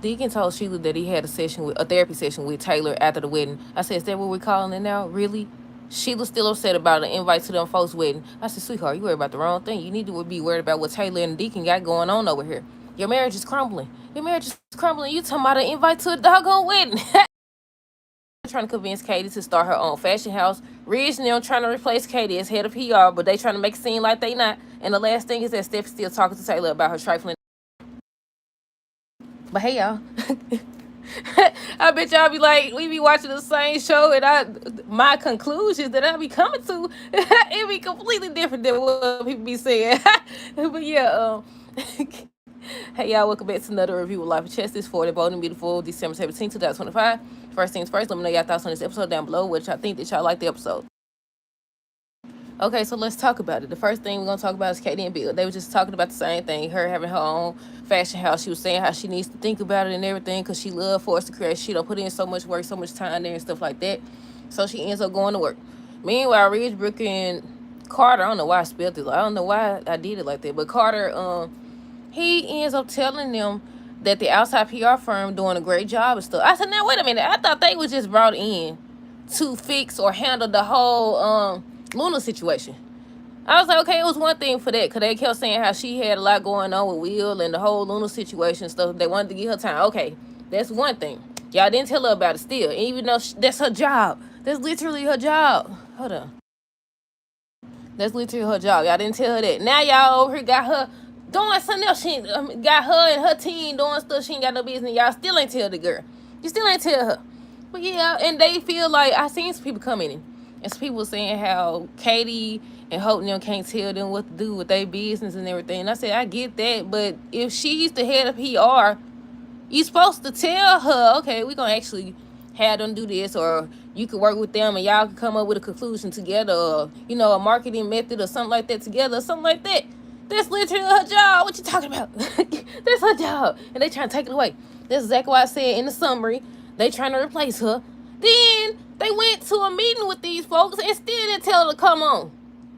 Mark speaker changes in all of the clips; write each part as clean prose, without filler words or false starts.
Speaker 1: Deacon told Sheila that he had a therapy session with Taylor after the wedding. I said, is that what we're calling it now? Really? Sheila's still upset about an invite to them folks' wedding. I said, sweetheart, you worried about the wrong thing. You need to be worried about what Taylor and Deacon got going on over here. Your marriage is crumbling. Your marriage is crumbling. You talking about an invite to a doggone wedding. Trying to convince Katie to start her own fashion house. Ridge and them trying to replace Katie as head of PR, but they trying to make it seem like they not. And the last thing is that Steph's still talking to Taylor about her trifling. But hey, y'all. I bet y'all be like, we be watching the same show, and my conclusions that I be coming to, it be completely different than what people be saying. But yeah, hey y'all, welcome back to another review of Life of Chess. This for the bold and beautiful December 17, 2025. First things first, let me know y'all thoughts on this episode down below, which I think that y'all like the episode. Okay, so let's talk about it. The first thing we're going to talk about is Katie and Bill. They were just talking about the same thing, her having her own fashion house. She was saying how she needs to think about it and everything because she loves Forced to Create. She don't put in so much work, so much time there and stuff like that. So she ends up going to work. Meanwhile, Ridge, Brooke, and Carter, I don't know why I spelled it. I don't know why I did it like that. But Carter, he ends up telling them that the outside PR firm doing a great job and stuff. I said, now, wait a minute. I thought they was just brought in to fix or handle the whole Luna situation. I was like, okay, it was one thing for that, because they kept saying how she had a lot going on with Will and the whole Luna situation stuff. They wanted to give her time. Okay, that's one thing. Y'all didn't tell her about it still, even though that's her job. That's literally her job. Hold on. That's literally her job. Y'all didn't tell her that. Now y'all over here got her doing something else. She got her and her team doing stuff she ain't got no business. Y'all still ain't tell the girl. You still ain't tell her. But yeah, and they feel like, I seen some people come in and some people saying how Katie and Hope and them can't tell them what to do with their business and everything. And I said, I get that, but if she's the head of PR, you supposed to tell her, okay, we're going to actually have them do this, or you could work with them and y'all can come up with a conclusion together, or, you know, a marketing method or something like that together, or something like that. That's literally her job. What you talking about? That's her job. And they trying to take it away. That's exactly what I said in the summary. They trying to replace her. Then they went to a meeting with these folks and still didn't tell her to come on.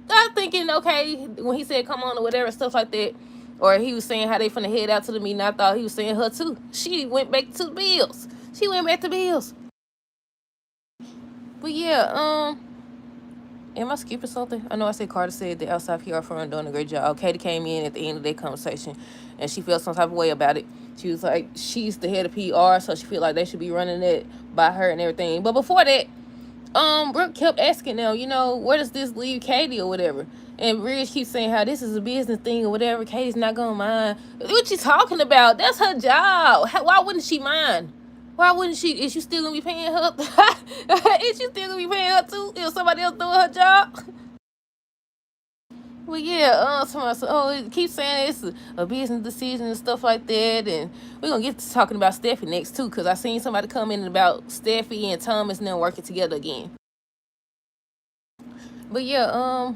Speaker 1: I'm thinking, okay, when he said come on or whatever, stuff like that, or he was saying how they finna head out to the meeting, I thought he was saying her too. She went back to Bill's. She went back to Bill's. But yeah, am I skipping something? I know I said Carter said the outside PR firm doing a great job. Katie came in at the end of that conversation, and she felt some type of way about it. She was like, she's the head of PR, so she feel like they should be running it by her and everything. But before that, Brooke kept asking them, you know, where does this leave Katie or whatever? And Ridge keeps saying how this is a business thing or whatever. Katie's not gonna mind. What you talking about? That's her job. Why wouldn't she mind? Why wouldn't she? Is you still gonna be paying her? Is you still gonna be paying her too if somebody else doing her job? Well, yeah, somebody said, oh, it keeps saying it's a business decision and stuff like that, and we're gonna get to talking about Steffi next too, because I seen somebody come in about Steffi and Thomas and them working together again. But yeah,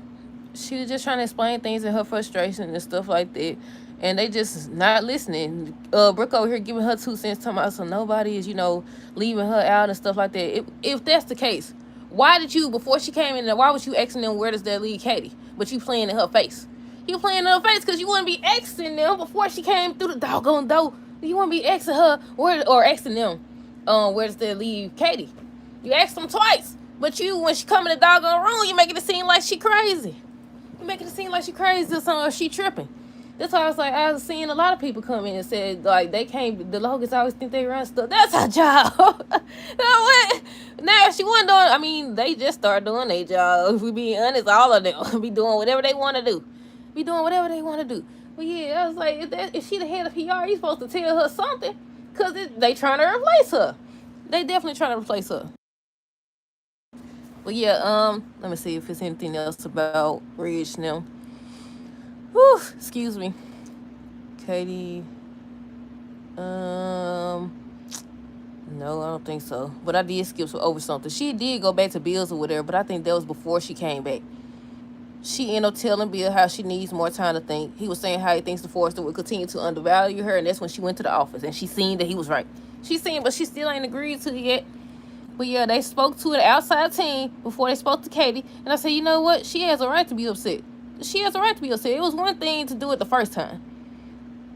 Speaker 1: she was just trying to explain things in her frustration and stuff like that, and they just not listening. Brooke over here giving her 2 cents, talking about so nobody is, you know, leaving her out and stuff like that. If that's the case, why did you, before she came in there, why was you asking them where does that leave Katie? But you playing in her face. You playing in her face because you wouldn't be asking them before she came through the doggone door. You wouldn't be asking her or asking them, where does that leave Katie? You asked them twice. But you, when she come in the doggone room, you making it seem like she crazy. You making it seem like she crazy or something, or she tripping. That's why I was like, I was seeing a lot of people come in and said, like, they can't, the Logans always think they run stuff. That's her job. You know what? Now, if she wasn't doing, I mean, they just started doing their job. If we be honest, all of them be doing whatever they want to do. Be doing whatever they want to do. But yeah, I was like, if she the head of PR, you supposed to tell her something. Because they trying to replace her. They definitely trying to replace her. But yeah, let me see if there's anything else about Ridge now. Whew, excuse me. Katie. No, I don't think so. But I did skip over something. She did go back to Bill's or whatever, but I think that was before she came back. She ended up telling Bill how she needs more time to think. He was saying how he thinks the Forrester would continue to undervalue her, and that's when she went to the office, and she seen that he was right. She seen, but she still ain't agreed to it yet. But yeah, they spoke to the outside team before they spoke to Katie. And I said, you know what? She has a right to be upset. She has a right to be upset. It was one thing to do it the first time.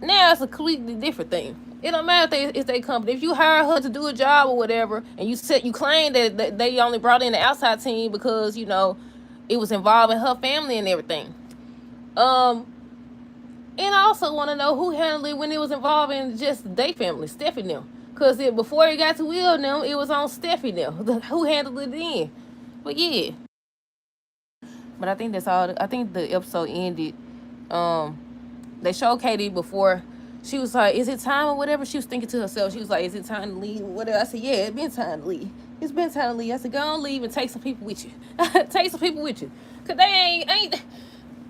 Speaker 1: now it's a completely different thing. It don't matter if they company. If you hire her to do a job or whatever, and you claim that they only brought in the outside team because it was involving her family and everything. And I also want to know who handled it when it was involving just their family, Steffi and them. Because before it got to Will and them, it was on Steffi and them. Who handled it then? But yeah. But I think that's all. I think the episode ended. They showed Katie before. She was like, "Is it time or whatever?" She was thinking to herself. She was like, "Is it time to leave or whatever?" I said, "Yeah, it's been time to leave. It's been time to leave." I said, "Go on, leave and take some people with you. Take some people with you, cause they ain't.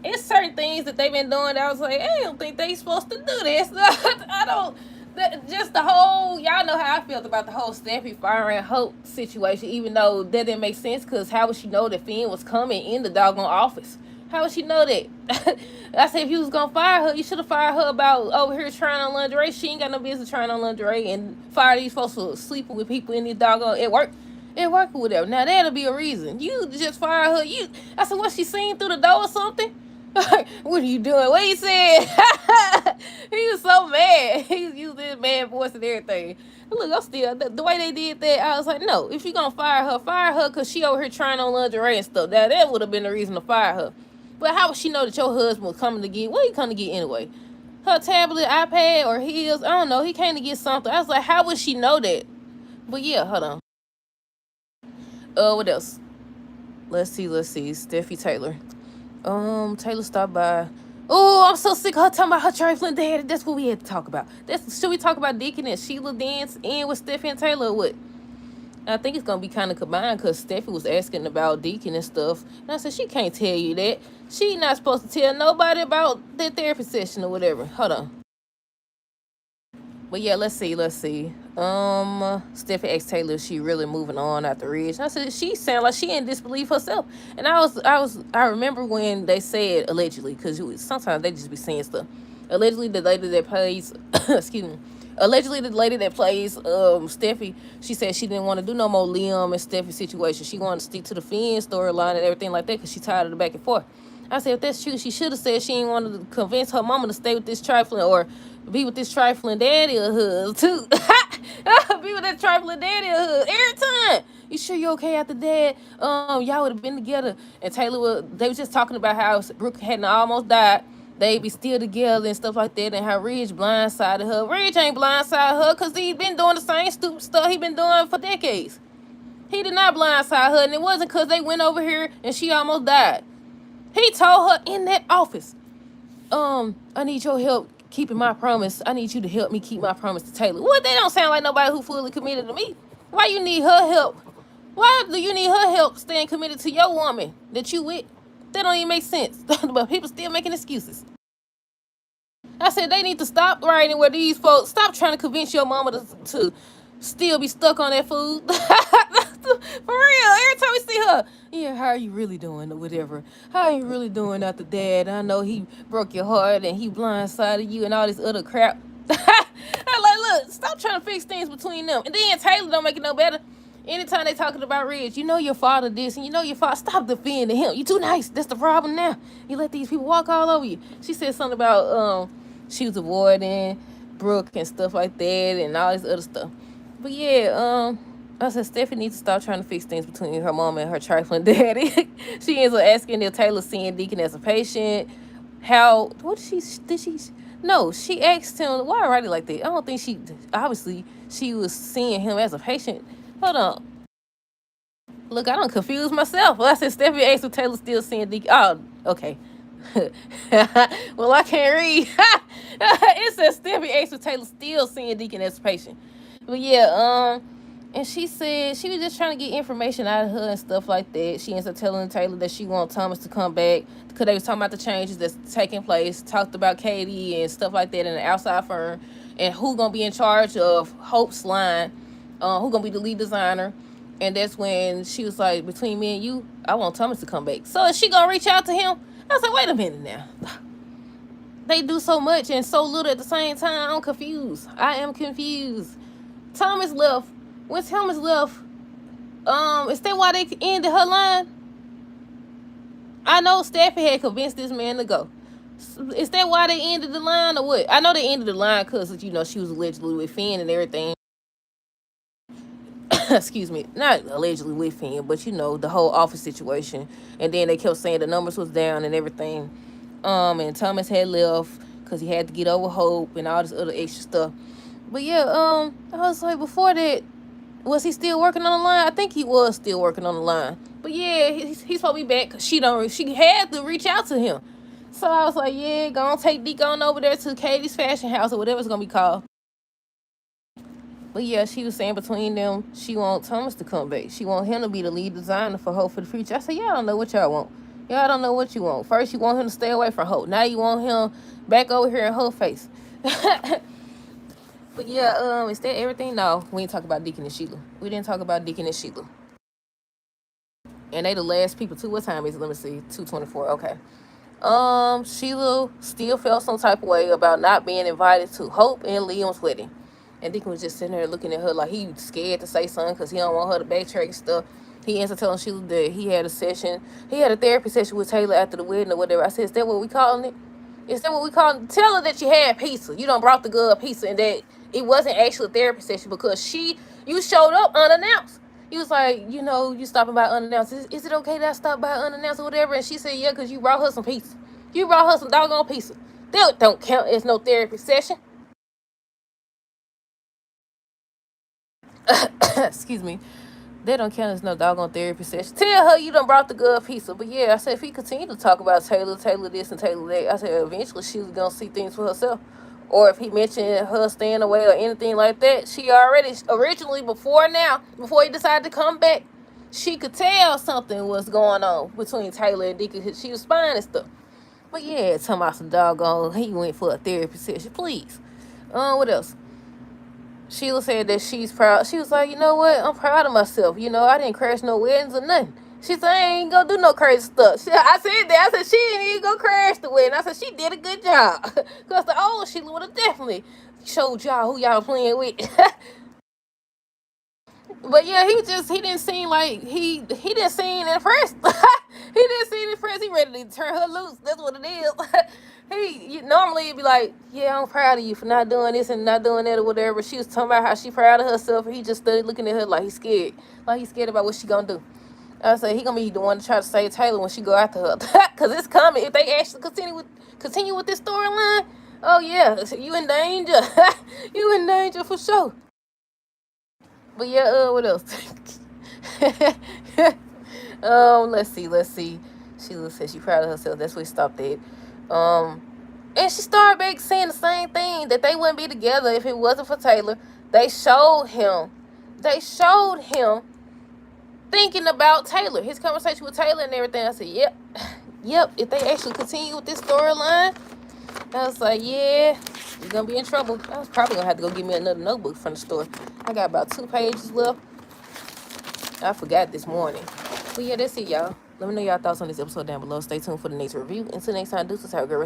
Speaker 1: It's certain things that they've been doing that I was like, I don't think they supposed to do this. I don't. Just the whole, y'all know how I felt about the whole Steffi firing Hope situation, even though that didn't make sense, because how would she know that Finn was coming in the doggone office? How would she know that? I said, if you was going to fire her, you should have fired her about over here trying on lingerie. She ain't got no business trying on lingerie, and fire these folks for sleeping with people in this doggone, at work or whatever. Now, that'll be a reason. You just fire her. I said, what, she seen through the door or something? What are you doing? What he said? He was so mad. He was using his mad voice and everything. Look, I'm still, the way they did that, I was like, no, if you gonna fire her because she over here trying on lingerie and stuff. Now, that would have been the reason to fire her. But how would she know that your husband was coming to get, what he coming to get anyway? Her tablet, iPad, or his, I don't know, he came to get something. I was like, how would she know that? But yeah, hold on. What else? Let's see, Steffi Taylor. Taylor stopped by. Oh, I'm so sick of her talking about her trifling dad. That's what we had to talk about. Should we talk about Deacon and Sheila dance in with Steffi and Taylor or what? I think it's going to be kind of combined because Steffi was asking about Deacon and stuff. And I said, she can't tell you that. She not supposed to tell nobody about their therapy session or whatever. Hold on. But yeah, let's see. Steffi asked Taylor if she really moving on after Ridge. I said, she sounded like she in disbelief herself. And I remember when they said allegedly, because sometimes they just be saying stuff. Allegedly, the lady that plays, excuse me. Allegedly, the lady that plays Steffi, she said she didn't want to do no more Liam and Steffi situation. She wanted to stick to the Finn storyline and everything like that because she tired of the back and forth. I said, if that's true, she should have said she didn't want to convince her mama to stay with this trifling or be with this trifling daddy of hers, too. Be with that trifling daddy of hers every time. You sure you okay after dad? Y'all would have been together. And they was just talking about how Brooke hadn't almost died. They be still together and stuff like that, and how Ridge blindsided her. Ridge ain't blindsided her because he been doing the same stupid stuff he been doing for decades. He did not blindside her, and it wasn't because they went over here and she almost died. He told her in that office, I need your help keeping my promise. I need you to help me keep my promise to Taylor. What? They don't sound like nobody who fully committed to me. Why you need her help? Why do you need her help staying committed to your woman that you with? That don't even make sense. But people still making excuses. I said they need to stop writing where these folks stop trying to convince your mama to still be stuck on that food. For real, every time we see her, yeah, how are you really doing or whatever? How are you really doing after dad? I know he broke your heart and he blindsided you and all this other crap. I'm like, look, stop trying to fix things between them. And then Taylor don't make it no better. Anytime they talking about Ridge, you know your father this and you know your father, stop defending him. You too nice. That's the problem now. You let these people walk all over you. She said something about she was avoiding Brooke and stuff like that and all this other stuff. But yeah, I said Steffi needs to stop trying to fix things between her mom and her trifling daddy. She ends up asking if Taylor seeing Deacon as a patient. No, she asked him, why I write it like that? I don't think she was seeing him as a patient. Hold on. Look, I don't confuse myself. Well, I said Steffi asked if Taylor still seeing Deacon. Oh, okay. Well, I can't read. It says Steffi asked if Taylor still seeing Deacon as a patient. But yeah, and she said she was just trying to get information out of her and stuff like that. She ends up telling Taylor that she wants Thomas to come back because they was talking about the changes that's taking place, talked about Katie and stuff like that in the outside firm, and who gonna be in charge of Hope's line, who gonna be the lead designer. And that's when she was like, between me and you, I want Thomas to come back. So is she gonna reach out to him? I was like, wait a minute now. They do so much and so little at the same time. I'm confused. I am confused. Thomas left. When Thomas left, is that why they ended her line? I know Steffi had convinced this man to go. Is that why they ended the line or what? I know they ended the line because she was allegedly with Finn and everything. Excuse me, not allegedly with Finn, but the whole office situation. And then they kept saying the numbers was down and everything. And Thomas had left because he had to get over Hope and all this other extra stuff. But yeah, I was like, before that, was he still working on the line? I think he was still working on the line. But yeah, he's supposed to be back because she had to reach out to him. So I was like, yeah, go on, take Deke on over there to Katie's Fashion House or whatever it's gonna be called. But yeah, she was saying between them, she want Thomas to come back. She want him to be the lead designer for Hope for the future. I said, y'all don't know what y'all want. Y'all don't know what you want. First, you want him to stay away from Hope. Now you want him back over here in her face. But yeah, is that everything? No, we didn't talk about Deacon and Sheila. We didn't talk about Deacon and Sheila. And they the last people too. What time is it? Let me see. 2:24. Okay. Sheila still felt some type of way about not being invited to Hope and Liam's wedding. And Deacon was just sitting there looking at her like he scared to say something because he don't want her to backtrack and stuff. He answered telling Sheila that he had a therapy session with Taylor after the wedding or whatever. I said, is that what we calling it? Is that what we calling it? Tell her that you had pizza. You done brought the girl pizza and that it wasn't actually a therapy session because you showed up unannounced. He was like, you stopping by unannounced. Is it okay that I stop by unannounced or whatever? And she said, yeah, because you brought her some pizza. You brought her some doggone pizza. That don't count as no therapy session. Excuse me. That don't count as no doggone therapy session. Tell her you done brought the girl pizza. But yeah, I said if he continued to talk about Taylor this and Taylor that, I said eventually she was going to see things for herself. Or if he mentioned her staying away or anything like that, she already, originally, before he decided to come back, she could tell something was going on between Taylor and Dickie. She was spying and stuff. But yeah, talking about some doggone, he went for a therapy session. Please. What else? Sheila said that she's proud. She was like, you know what? I'm proud of myself. I didn't crash no weddings or nothing. She said, I ain't gonna do no crazy stuff. I said that. I said, she didn't even go crash the wedding. I said, she did a good job. Because the old Sheila would have definitely showed y'all who y'all playing with. But yeah, he didn't seem like, he didn't seem impressed. He didn't seem impressed. He ready to turn her loose. That's what it is. Normally he'd be like, yeah, I'm proud of you for not doing this and not doing that or whatever. She was talking about how she proud of herself, and he just stood looking at her like he's scared. Like he's scared about what she gonna do. I said he gonna be the one to try to save Taylor when she go after her. Cause it's coming. If they actually continue with this storyline, oh yeah, you in danger. You in danger for sure. But yeah, what else? Let's see. Sheila said she proud of herself. That's where we stopped at. And she started back saying the same thing, that they wouldn't be together if it wasn't for Taylor. They showed him thinking about Taylor, his conversation with Taylor and everything. I said, yep. If they actually continue with this storyline, I was like, yeah, you're gonna be in trouble. I was probably gonna have to go get me another notebook from the store. I got about 2 pages left. I forgot this morning. But yeah, that's it, y'all. Let me know y'all thoughts on this episode down below. Stay tuned for the next review. Until next time, deuces. Have a great rest.